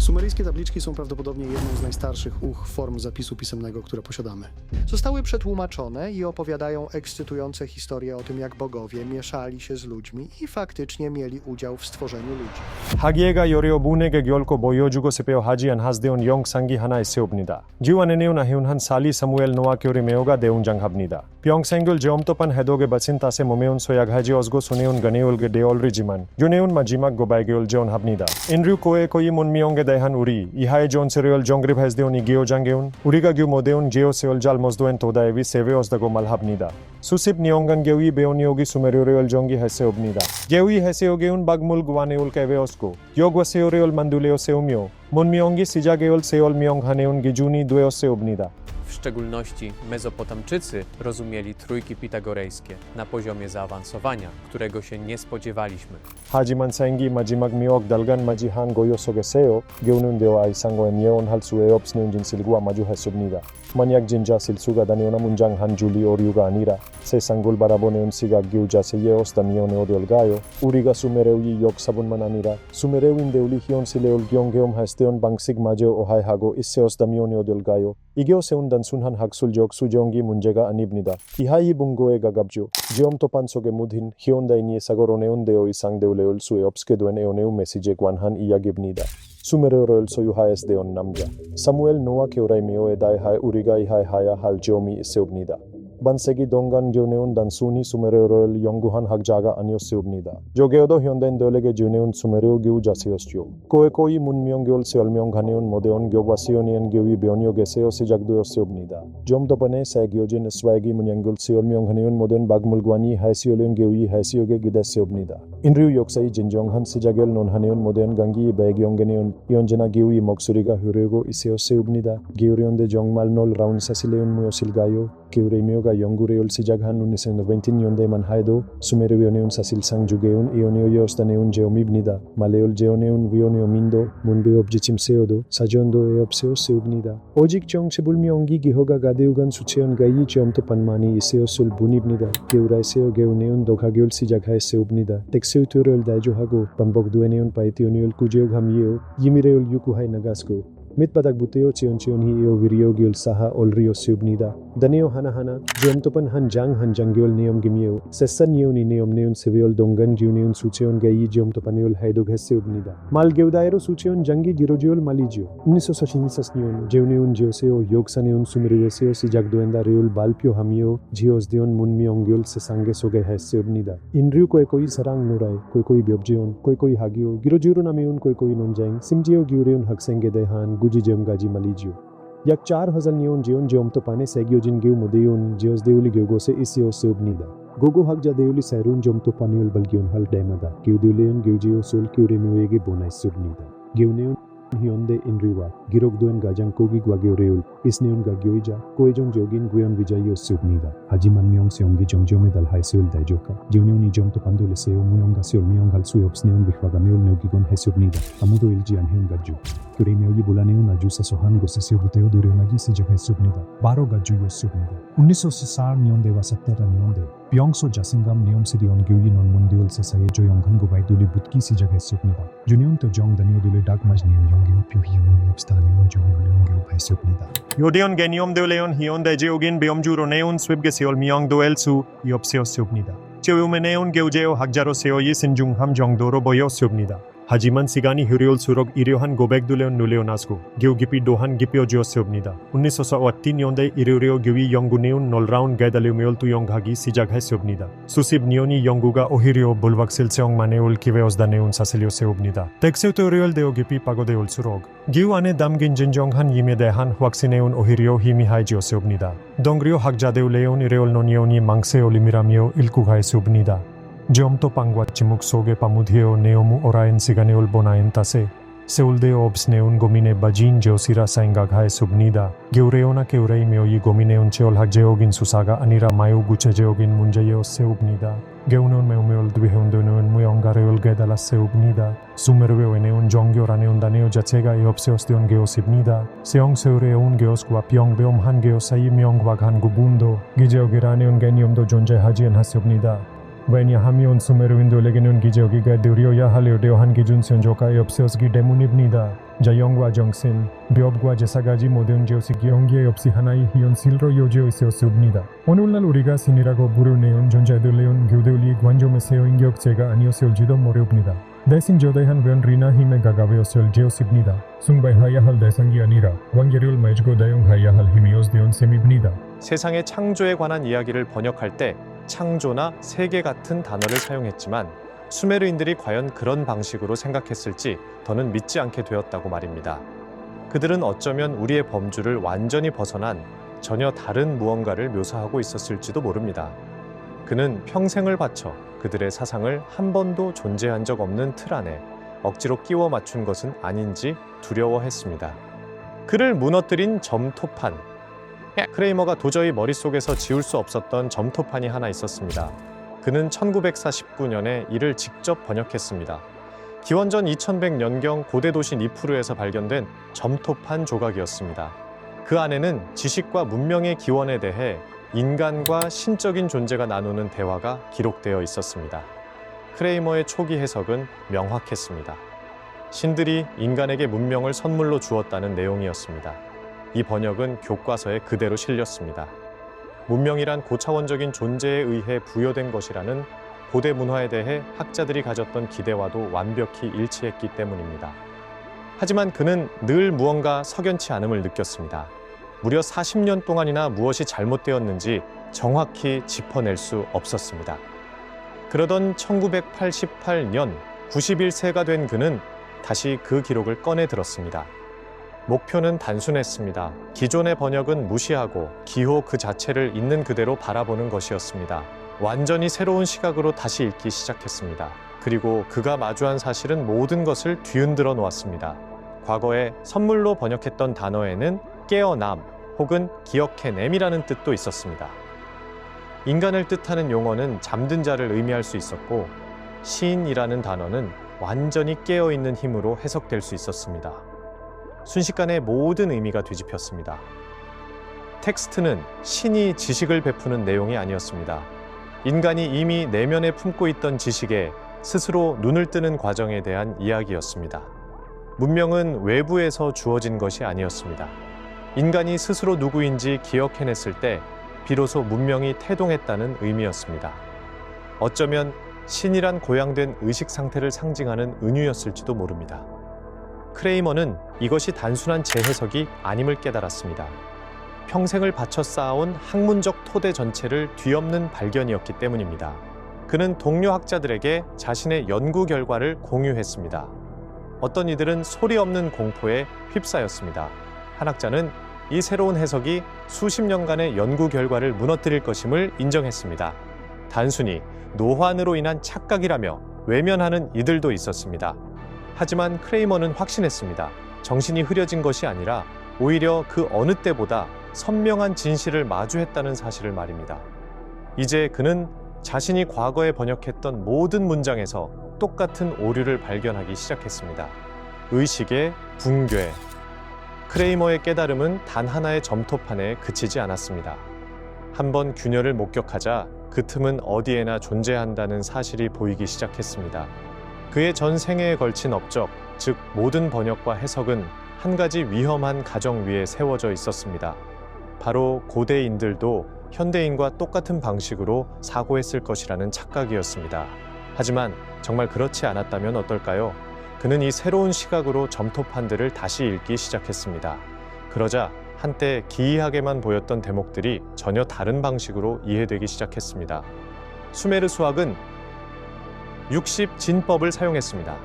Sumeryjskie tabliczki są prawdopodobnie jedną z najstarszych form zapisu pisemnego, które posiadamy. Zostały przetłumaczone i opowiadają ekscytujące historie o tym, jak bogowie mieszali się z ludźmi i faktycznie mieli udział w stworzeniu ludzi. 하기에가 여리오분에게 결코 보여주고 싶어 하지 않았던 영상이 하나 있습니다. 지원에는 아히운 한 살이 사무엘 노아 교리메오가 대웅장합니다. 병생글 점토판 해독에 바친 탓에 몸에온 소약하지 osgo 수네온 가네올게 데올리지만 주네온 마지막 고발게올 존합니다. 인류 코에 거의 문명에 대한 우리 이하의 존세를 정립했던 이기오장게온 우리가 규모대온 제오세올 잘못된 도다에비 세베os다고 말합니다. 수십 년간 게위 배운이오기 수메르를 정기했사옵니다. 게위 해세오게온 박물 구안에올 깨베os고 요과세오레올 만둘레오 세우며 문명기 시작에올 세올 명하네온 기준이 되었사옵니다. W szczególności Mezopotamczycy rozumieli trójki pitagorejskie na poziomie zaawansowania, którego się nie spodziewaliśmy. 하지만 생기 마지막 미역 달간 마지한 고요 속에서요 교훈은 되어 이상과 예언할 수 없는 진실과 마주했습니다. 만약 진짜 실수가 다니오나 문장 한 줄이 오류가 아니라 세상을 바라보는 시각 교자세에 없다면 어떨까요? 우리가 수메르의 역사뿐만 아니라 수메르인들이 현실을 경험했던 방식마저 오해하고 있었다면 어떨까요? 이게 세운 단순한 학술적 수정기 문제가 아닙니다. 이하이 bungo에 가깝죠. 지엄토판 속에 묻힌 현대인의 사고로 내온되어 이상되올 수 없게 된 에오네우 메시지에 관한 이야기입니다. 수메르를 소유하였던 남자 사무엘 노아 교라이메오에 대하여 우리가 이해해야 할 점이 있습니다. 반세기 동안 주네온 단순히 수메르를 연구한 학자가 아니었습니다. 적어도 현대인들에게 주네온 수메르 교자세였죠. 거의 문명교를 설명하는 모던 교과서인 교의 변혁에서 시작되었습니다. 좀 더 전에 새겨진 스웨기 문양을 설명하는 모든 박물관이 해시올린 교의 해시옥에 기댔습니다. 인류 역사의 진정한 시작을 논하는 모든 강기 배경에는 언제나 교의 목소리가 흐르고 있었습니다. 교련대 정말 놀라운 사실은 무엇일까요? 교리묘가 연구를 시작한 1920년대만 해도 수메르어네온 사실상 주게온 이오네오였다네온 제옴입니다. 말레올 제오네온 위오네오민도 문배 없지 침세어도 사전도에 없었습니다. 오직 정체불명기 기호가 가되어간 수채연가이 점토판만이 있었을 뿐입니다. 게우라세어 게오네온 독학을 시작했습니다. 텍스트를 대조하고 반복되는 파이티오네올 구제역함이요 이미레올 유쿠하이 나가스고 밑바닥 부테오 치온치온히에오 비리오기올 사하 올리오스입니다. 다네오 하나하나 점토판 한장한장기올 네옴기미에오 세산니오니 네옴네온 세베올 동간 지오네온 수체온가이 점토판이올 해독했습니다. 말게우다에로 수체온 장기 기로지올 말리지오 1966년 제오네온 지오세오 욕사네온 수메르웨세오 시작된다 레올 발표하미오 지오스데온 문명기올 세상계 소개했습니다. 인류 거의 사랑 노라이 거의 벽지온 거의 하기오 기로지오로 나메온 거의 논쟁 심지어 기우레온 학생에 대한 구지점까지 말이지요. 약 4,000년 지온 점토판에 새겨진 교 무대온 지오스데올리 교고세 있었습니다. 고고 학자 데올리 새로운 점토판을 발견할 때마다 교들레온 교지오솔 교레묘에게 보냈습니다. 교네온 현대 인류와 기록된 가장 고기과 교레올 이스네온 가교이자 고해종적인 구현 위자였습니다. 하지만 명세용기 점점에 달하였을 대조가 지오네온이 점토판돌레 세오 무용가 설명할 수 없으네온 비화가메올 녹이곤 했습니다. 아무도 일지 않은 가주 교레묘이 불안해온 아주 사소한 곳에서 부테오 도려나기 시작했습니다. 바로 가주였습니다. 1944년대와 74년대 병소 자신감 네옴시디온 교이 논문디올 세사에 조용한 고바이돌이 붙기 시작했습니다. 주니온 또 정다니오돌의 닥마즈니온 연기오 피비오니 옵스타니온 정요리 연기오했습니다. 요디온 게니옴돌레온 히온데 제오긴 베옴주로 네온 스웹게 세올 미용도엘 수 이옵세었습니다. 제오메 네온 교제오 학자로 세오이 신중함 정도로 보였습니다. 하지만 시간이 흐를수록 이러한 고백들은 눌려나고 교우 깊이 또한 깊어졌습니다. 1950년대 이르려 교의 연구내온 놀라운 개달림을 투영하기 시작했습니다. 수십 년의 연구가 오히려 불확실성만에 얽히었다는 사실이었습니다. 텍스트를 더 깊이 파고들수록 교우 안에 담긴 진정한 힘에 대한 확신에는 오히려 희미해졌습니다. 동료 학자들은 이를 논의원이 망설임이라며 일구했습니다. 점토판과 침묵 속에 파묻혀 네오무 오라인 시간을 보내는 탓에 세울데어 없으네온 고민에 빠진 것이라 생각했습니다. 교레오나 교레이며 이 고민에온 체올학제적인 수사가 아니라 매우 구체적인 문제였습니다. 교우는 매우 뒤흔드는 무언가를 깨달았습니다. 수메르에온 종교라는 단어 자체가 없었던 것입니다. 세상에온 것과 평범한 것 사이 명확한 구분도 기적이라는 개념도 존재하지 않았습니다. 왜냐하면 수메르인들에게는 기적이 두려워야 할 이러한 기준 선조가 없었기 때문입니다. Jayongwa Jongsin, Biobgwa Jesagaji 모든 지오식 연기에 없이 하나의 현실로 이어져 있었습니다. 오늘날 우리가 신이라고 부르는 존재들은 교대리 관점에서 인격체가 아니었을지도 모릅니다. 대신 저대한 변리나 힘에 가까웠을 지었습니다. 숭배해야 할 대상이 아니라 관계를 맺고 대응해야 할 힘이었던 셈입니다. 세상의 창조에 관한 이야기를 번역할 때 창조나 세계 같은 단어를 사용했지만 수메르인들이 과연 그런 방식으로 생각했을지 더는 믿지 않게 되었다고 말입니다. 그들은 어쩌면 우리의 범주를 완전히 벗어난 전혀 다른 무언가를 묘사하고 있었을지도 모릅니다. 그는 평생을 바쳐 그들의 사상을 한 번도 존재한 적 없는 틀 안에 억지로 끼워 맞춘 것은 아닌지 두려워했습니다. 그를 무너뜨린 점토판. 크레이머가 도저히 머릿속에서 지울 수 없었던 점토판이 하나 있었습니다. 그는 1949년에 이를 직접 번역했습니다. 기원전 2100년경 고대 도시 니프루에서 발견된 점토판 조각이었습니다. 그 안에는 지식과 문명의 기원에 대해 인간과 신적인 존재가 나누는 대화가 기록되어 있었습니다. 크레이머의 초기 해석은 명확했습니다. 신들이 인간에게 문명을 선물로 주었다는 내용이었습니다. 이 번역은 교과서에 그대로 실렸습니다. 문명이란 고차원적인 존재에 의해 부여된 것이라는 고대 문화에 대해 학자들이 가졌던 기대와도 완벽히 일치했기 때문입니다. 하지만 그는 늘 무언가 석연치 않음을 느꼈습니다. 무려 40년 동안이나 무엇이 잘못되었는지 정확히 짚어낼 수 없었습니다. 그러던 1988년 91세가 된 그는 다시 그 기록을 꺼내 들었습니다. 목표는 단순했습니다. 기존의 번역은 무시하고 기호 그 자체를 있는 그대로 바라보는 것이었습니다. 완전히 새로운 시각으로 다시 읽기 시작했습니다. 그리고 그가 마주한 사실은 모든 것을 뒤흔들어 놓았습니다. 과거에 선물로 번역했던 단어에는 깨어남 혹은 기억해냄이라는 뜻도 있었습니다. 인간을 뜻하는 용어는 잠든 자를 의미할 수 있었고 시인이라는 단어는 완전히 깨어있는 힘으로 해석될 수 있었습니다. 순식간에 모든 의미가 뒤집혔습니다. 텍스트는 신이 지식을 베푸는 내용이 아니었습니다. 인간이 이미 내면에 품고 있던 지식에 스스로 눈을 뜨는 과정에 대한 이야기였습니다. 문명은 외부에서 주어진 것이 아니었습니다. 인간이 스스로 누구인지 기억해냈을 때 비로소 문명이 태동했다는 의미였습니다. 어쩌면 신이란 고양된 의식 상태를 상징하는 은유였을지도 모릅니다. 크레이머는 이것이 단순한 재해석이 아님을 깨달았습니다. 평생을 바쳐 쌓아온 학문적 토대 전체를 뒤엎는 발견이었기 때문입니다. 그는 동료 학자들에게 자신의 연구 결과를 공유했습니다. 어떤 이들은 소리 없는 공포에 휩싸였습니다. 한 학자는 이 새로운 해석이 수십 년간의 연구 결과를 무너뜨릴 것임을 인정했습니다. 단순히 노환으로 인한 착각이라며 외면하는 이들도 있었습니다. 하지만 크레이머는 확신했습니다. 정신이 흐려진 것이 아니라 오히려 그 어느 때보다 선명한 진실을 마주했다는 사실을 말입니다. 이제 그는 자신이 과거에 번역했던 모든 문장에서 똑같은 오류를 발견하기 시작했습니다. 의식의 붕괴. 크레이머의 깨달음은 단 하나의 점토판에 그치지 않았습니다. 한번 균열을 목격하자 그 틈은 어디에나 존재한다는 사실이 보이기 시작했습니다. 그의 전 생애에 걸친 업적, 즉 모든 번역과 해석은 한 가지 위험한 가정 위에 세워져 있었습니다. 바로 고대인들도 현대인과 똑같은 방식으로 사고했을 것이라는 착각이었습니다. 하지만 정말 그렇지 않았다면 어떨까요? 그는 이 새로운 시각으로 점토판들을 다시 읽기 시작했습니다. 그러자 한때 기이하게만 보였던 대목들이 전혀 다른 방식으로 이해되기 시작했습니다. 수메르 수학은 60진법을 사용했습니다.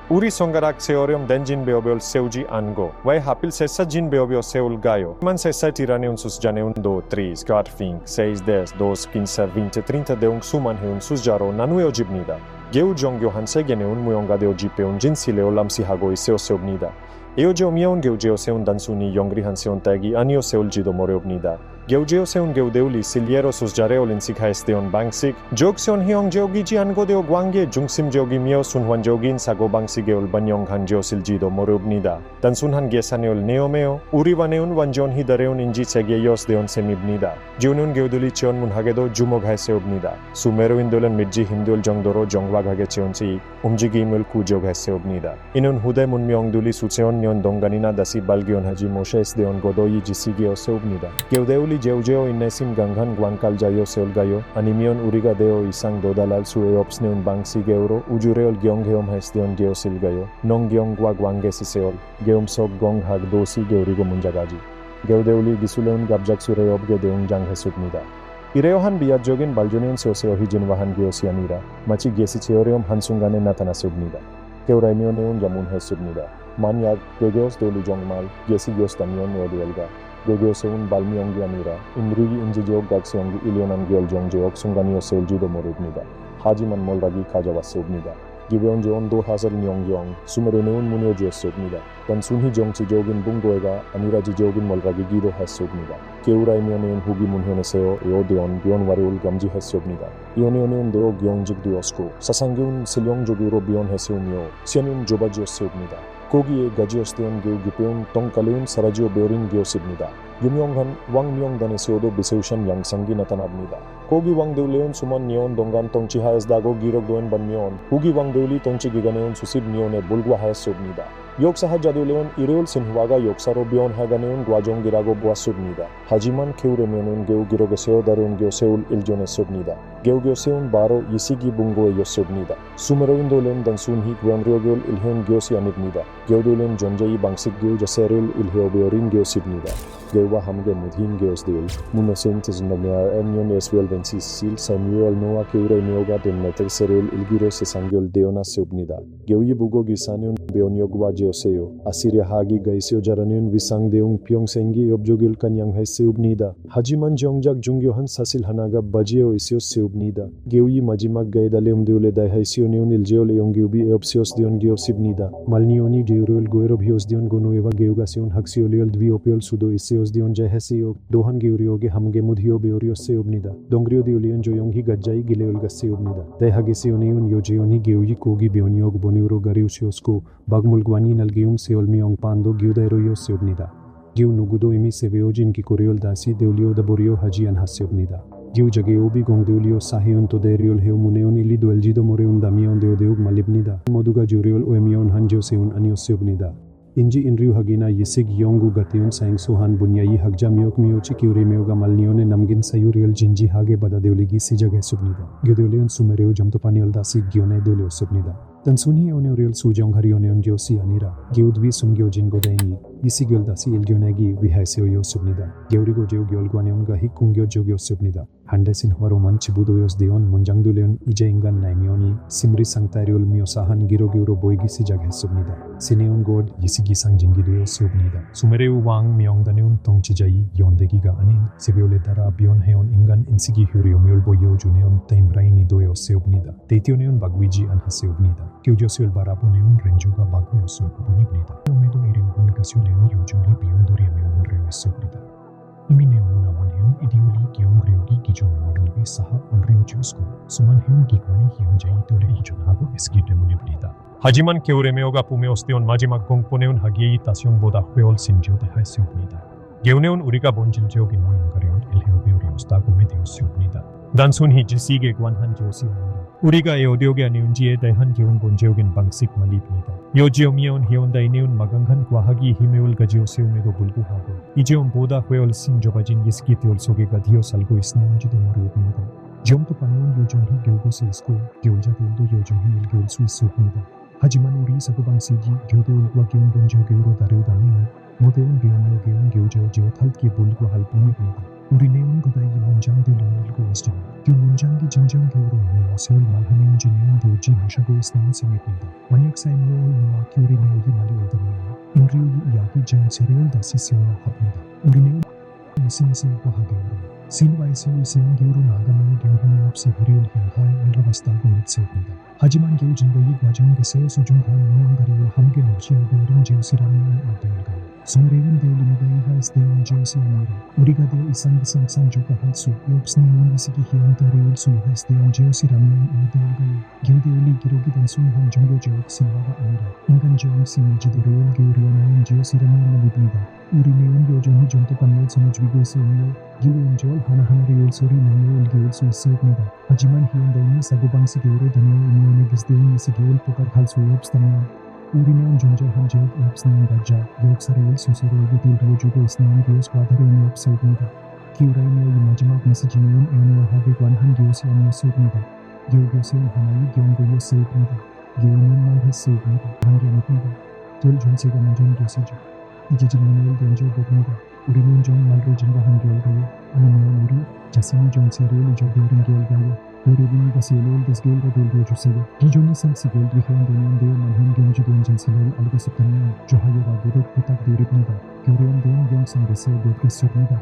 우리 손가락 세어렴 덴진 베어베올 세우지 않고 왜 하필 세사 진 베어베어 세울까요? Man 세사 tiraneun sus janeun do 3, 4, 5, 6, 10, 12, 15, 20, 30 deung suman heun sus jaro nanueo jibnida. Geu jongyo han segeneun muionga deo jipeun jinsileo lamsihago iseo seobnida. Eo geo mion geu geo seun dansuni yongri han seon tagi anio seuljido moreobnida. Geugeo seun geudeuli siliero susjareo linsikhaes deon bangsik, jog seon hiong geogi jian godeo gwange jungsim geogi mio sunhuan geogin sago bangsi geol banyong han geo siljido morubnida. Dan sunhan gesaneol neomeo, uriwaneun wanjon hidareun inji segeyos deon semibnida. Jiunun geuduli cheon munhagedo jumog haeseobnida. Sumero indolen midji himdul jongdoro jongwag hage cheonsi, umjigi imul kujog haeseobnida. Inun hude mun myongduli sucheon nyon donganina dasi balgion haji moshes deon godoyi jisigeo seobnida. Geudeuli Jeujeo innesim ganghan guankal jayo seolgayo, animion uriga deo isang dodalal sueops neun bangsi geuro, ujureol geongheom hesdeon geosilgayo, nong geongwa guange siseol, geumsok gong hag dosi geurigo munjagaji. Geudeuli gisuleun gabjak sureob gedeung jang hesubnida. Ireohan biat jogin baljoneun seoseo hijinwahan geosianira, machi gesi cheoreom hansungane natanasubnida. Geuraimion neun jamun hesubnida. Manyak gegeos doli jongmal, gesi geos damion neoduelga. Gogeo seun balmionggi anira, imrigi injijog gagseonggi ilionan giol jongjeok sunganio seuljido morubnida. Hajiman molragi kajawas seubnida. Gibeon jeon 2000 nyonggyong, sumereneun munio jios seubnida. Dan sunhi jongchi jogin bunggoega, anira jijogin molragi gido has seubnida. Keurai mioneun hugi munhione seo, eodeon bion wariul gamji has seubnida. Ioneoneun deo gyongjik duosko, sasanggeun silyong joguro bion heseumio, sianun joba jios seubnida. Kogi에 가지오스데온 게우 기페운 똥칼레운 사라지오 베오린 게오십니다. 유명한 왕명단의 세오도 비세우션 양상기 나타납니다. 고기 왕데울레온 수먼 니온 동간 똥치 하에스다고 기록도엔 반미온 후기 왕데울리 똥치 기가네온 수십 니온의 볼과 하에스옵니다. 역사하 자들레온 이레올 신화가 역사로 변화가네온 과정이라고 보았습니다. 하지만 게우레면은 게우 기록에 세워다룬 게 세울 일전에 섭니다. 게우게 세운 바로 이시기 bungo에 였습니다. 수메로인돌렘 단순히 구원력을 일현 게오시 아닙니다. 게우돌렘 존재의 방식 게우 자세를 일해오베어린 게오십니다. 게우와 함께 무딘 게오스들 무너센 티즈노메아 엔yon 에스웰 벤시실 사뮤엘 노아 게우레메오가 된 메테세를 일기로 세상결 되어나 섭니다. 게우이 부고 기사는 beonyogwa jeoseo asiria hagi gaiseo jaraneun visangdeung pyongsengi objogil kanyang heseubnida hajiman jongjak jungyohan sasil hanaga bajeo iseo seubnida geui majimak gaidaleum deule dai heiseo neun iljeo leonggiubi eopseos deon geosibnida malnioni deurul goero bios deon gonoeva geuga seun haksio leol dviopel sudo iseos deon jeheseo dohan geurioge hamge mudhio beorio seubnida dongrio deulion joyonghi gajjai gileol gaseubnida dai hageseo neun yojeoni geui kogi beonyog boniuro gariusiosko bagmulgwani nalgeum seolmiong pando giudairo seobnida. Giu nugudo imi seveojin ki koreol dasi deulio da borio hajian haseobnida. Giu jageobi gong deulio sahion to deriol heumuneon ili dueljido moreun damion deodeug malibnida. Moduga juriol oemion hanjo seun anio seobnida. Inji inriu hagina yisig yongu gateon saing sohan bunyayi hagjamiok miochi kiuremeoga malnione namgin sayuriol jinji hage bada deuligi si jage subnida. Giudeuleon sumereo jamtopaniol dasi gione deulio subnida. Dan sunhi oneuriol sujong harioneon geosi anira. Geudvi sumgeo jingodaini. Isigol dasi ilgionegi vihaiseo yo subnida. Geurigo jeu geolguaneon gahi kungyo jogyo subnida. Handesin huaroman chibudoyos deon munjangduleon ije ingan naimioni. Simri sangtariol miosahan giro geuro boigi si jage subnida. Sineon god yisigi sang jingideo subnida. Sumereu wang miongdaneon tongchijayi yondegiga anin. Sebeole dara bion heon ingan insigi hurio miolboyo juneon taimbraini doyo seubnida. Tetioneon bagwiji anha seubnida. Kiujosiol baraponeon renjoga bagyo seubnida. Omedo ireuhan gasioleon yojuli bion doriameon reo seubnida. Imineo munawaneon idioli giong reogi gijon modelbe saha onreo jusko. Suman heon gikwani hionjai tole hijon hago eskidemunibnida. 하지만 게우레메오가 부메오스데온 마지막 공포네온 하기에이 따시용보다 회올 심지오데 하이세옵니다. 게우네온 우리가 본질 지옥인 모형가려온 일헤오베오리오스다고 메데오시옵니다. 단순히 지식에 관한 조시 아니라 우리가 에오디오게 아니운지에 대한 기운 본지옥인 방식 말입니다. 요지오미온 히온다이네온 마강한 과학이 힘에올 가지오세움에도 불구하고 이지온보다 회올 심조바진 이스기티올 속에가 디어 살고 있으는지도 모르옵니다. 지om토파네온 요정히 겨우고세 있고 겨울자들도 요정히 일겨울 수 있습니다. 하지만 우리 사고방식이 교대울과 기운본지옥으로 다르다면 모대운 비용으로 개운 교저지오 탈기 불과할 뿐입니다. 우리네온 그다이 문장들을 읽고 있지만 그 문장이 진정 교우로 세월 말하는 진행은 도지 하시고 있는 셈입니다. 만약 사임료와 교리메오기 말이 올다면 인류의 이야기 전체를 다시 세워야 합니다. 우리네온 무슨세과 하게우로 신와이세의 세운기우로 나가면 경험이 없이 흐리울 향하에 올라갔다고 믿습니다. 하지만 겨우 증거의 과정 대세의 소중한 무언가리와 함께 놓치고 오른 제우스라는 어떨까요? Sumerewin Deo lumagay has Deo ang Diyos Yanira. Uriga Deo isang bisamsang Diyo kahalso. Iops na yung isigihiyong Deo Su has Deo ang Diyos Iramian o Deo Gayo. Gyo Deo li girogid ang sunuhan Jongyo Jok Silwaga Anira. Ingkan Jong Siniji Deo Gyuriana yung Diyos Iramian malibnida. Uri Leon Gyo Jong Jonto Panmol Sunajwigo Senior. Gileon Jol Hana Riol Suri Nayo Gyo Su Siopnida. Hajiman Hiyan Daini Sagubang Siguro Danyo Imionegis Deo ni Sigil Pokar Halso Iops Tanya. Uri neon jonjol hanjol ops neon raja, yop saril susuro gutul rojugo isneon gios wadare neop seubnida. Kiurai neo imajimag masijineon eneo havigwan han gios yan seubnida. Gio giosion hanayi gion goyo seubnida. Gionin malhes seubnida, hangyanitnida. Tol jonsiga manjon giosiju. Ijijilneol denjo bobnida. Uri neon jon malro jinga hangyol gayo. Aneneon uri, jasini jon seril ijo geurin giol gayo. Uribin Basilol Desgil Radul Rojuseyo. Gijoni San Sigil Dihen Donian Deo Manhen Genjidon Jensilol Algo Subtanian. Johayo Wagudok Putak Diripnida. Gurian Deon Yong San Deseo Bodke Surnida.